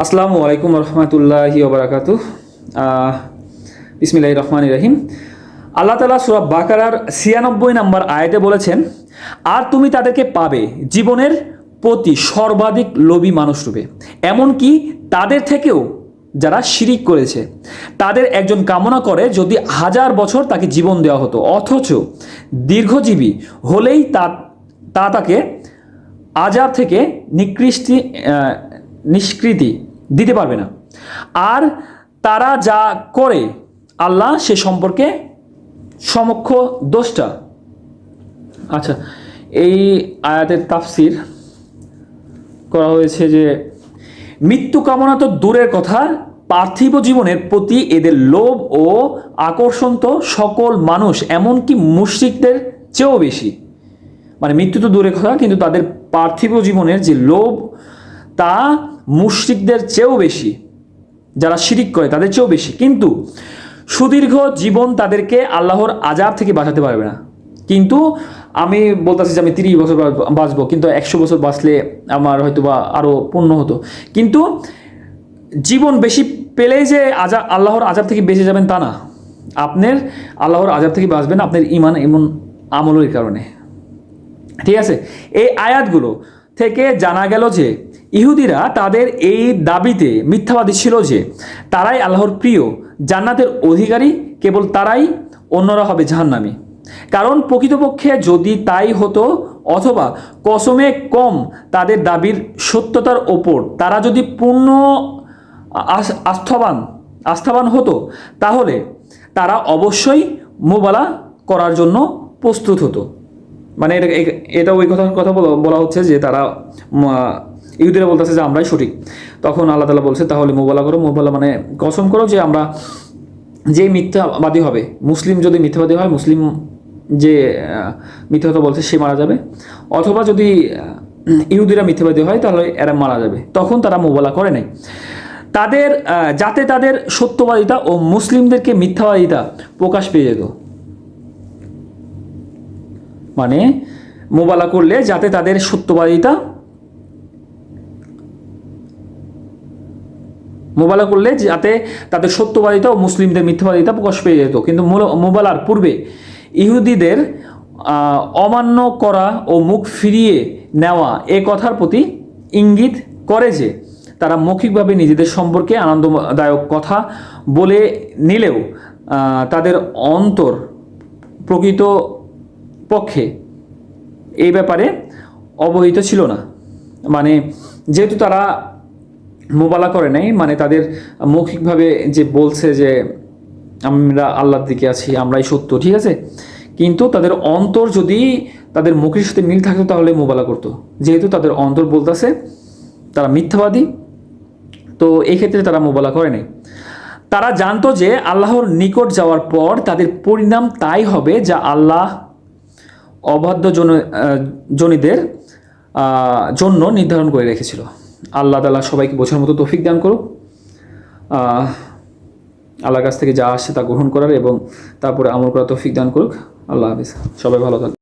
আসসালামু আলাইকুম রহমতুল্লাহি ওবারাকাতুহ। বিসমিল্লাহির রহমানির রহিম। আল্লাহ তাআলা সূরা বাকারার ৯৬ নম্বর আয়াতে বলেছেন, আর তুমি তাদেরকে পাবে জীবনের প্রতি সর্বাধিক লোভী মানুষ রূপে, এমনকি তাদের থেকেও যারা শিরিক করেছে। তাদের একজন কামনা করে যদি ১০০০ বছর তাকে জীবন দেওয়া হতো, অথচ দীর্ঘজীবী হলেই তাকে আযাব থেকে নিষ্কৃতি দিতে পারবে না। আর তারা যা করে আল্লাহ সে সম্পর্কে সমক্ষ দোষটা। আচ্ছা, এই আয়াতের তাফসির করা হয়েছে যে মৃত্যু কামনা তো দূরের কথা, পার্থিব জীবনের প্রতি এদের লোভ ও আকর্ষণ তো সকল মানুষ এমনকি মুশরিকদের চেয়েও বেশি। মানে মৃত্যু তো দূরের কথা, কিন্তু তাদের পার্থিব জীবনের যে লোভ তা মুশরিকদের চেয়েও বেশি, যারা শিরিক করে তাদের চেয়েও বেশি। কিন্তু সুদীর্ঘ জীবন তাদেরকে আল্লাহর আযাব থেকে বাঁচাতে পারবে না। কিন্তু আমি বলতেছি যে আমি ৩০ বছর বাঁচবো, কিন্তু ১০০ বছর বাঁচলে আমার হয়তো বা আরও পূর্ণ হতো। কিন্তু জীবন বেশি পেলেই যে আল্লাহর আযাব থেকে বেঁচে যাবেন তা না। আপনার আল্লাহর আযাব থেকে বাঁচবেন আপনার ঈমান এমন আমলের কারণে। ঠিক আছে, এই আয়াতগুলো থেকে জানা গেল যে ইহুদিরা তাদের এই দাবিতে মিথ্যাবাদী ছিল যে তারাই আল্লাহর প্রিয়, জান্নাতের অধিকারী কেবল তারাই, অন্যরা হবে জাহান্নামী। কারণ প্রকৃতপক্ষে যদি তাই হতো, অথবা কসমে কম তাদের দাবির সত্যতার ওপর তারা যদি পূর্ণ আস্থাবান হতো, তাহলে তারা অবশ্যই মোবালা করার জন্য প্রস্তুত হতো। মানে এটা ওই কথা বলা হচ্ছে যে তারা ইহুদিরা বলতেছে যে আমরাই সঠিক। তখন আল্লাহ তাআলা বলছে তাহলে মোবালা করো। মোবালা মানে কসম করো যে আমরা, যে মিথ্যাবাদী হবে, মুসলিম যদি মিথ্যাবাদী হয়, মুসলিম যে মিথ্যা কথা বলছে সে মারা যাবে, অথবা যদি ইহুদিরা মিথ্যাবাদী হয় তাহলে এরা মারা যাবে। তখন তারা মোবালা করে নাই যাতে তাদের সত্যবাদিতা ও মুসলিমদেরকে মিথ্যাবাদিতা প্রকাশ পেয়ে যেত। মানে মোবালা করলে যাতে তাদের সত্যবাদিতা ও মুসলিমদের মিথ্যাবাদিতা প্রকাশ পেয়ে যেত। কিন্তু মোবালার পূর্বে ইহুদিদের অমান্য করা ও মুখ ফিরিয়ে নেওয়া এ কথার প্রতি ইঙ্গিত করে যে তারা মৌখিকভাবে নিজেদের সম্পর্কে আনন্দদায়ক কথা বলে নিলেও তাদের অন্তর প্রকৃত পক্ষে এই ব্যাপারে অবহিত ছিল না। মানে যেহেতু তারা মোবালা করে নাই, মানে তাদের মৌখিকভাবে যে বলছে যে আমরা আল্লাহর দিকে আছি, আমরাই সত্য, ঠিক আছে, কিন্তু তাদের অন্তর যদি তাদের মুখের সাথে মিল থাকতো তাহলে মোবালা করতো। যেহেতু তাদের অন্তর বলতেছে তারা মিথ্যাবাদী, তো এই ক্ষেত্রে তারা মোবালা করে নাই। তারা জানতো যে আল্লাহর নিকট যাওয়ার পর তাদের পরিণাম তাই হবে যা আল্লাহ অবাধ্য জনীদের জন্য নির্ধারণ করে রেখেছিল। আল্লাহ তাআলা সবাইকে বোঝার মতো তৌফিক দান করুক। আল্লাহর কাছ থেকে যা আসে তা গ্রহণ করার এবং তারপরে আমল করার তৌফিক দান করুক। আল্লাহ হাফেজ, সবাই ভালো থাকুন।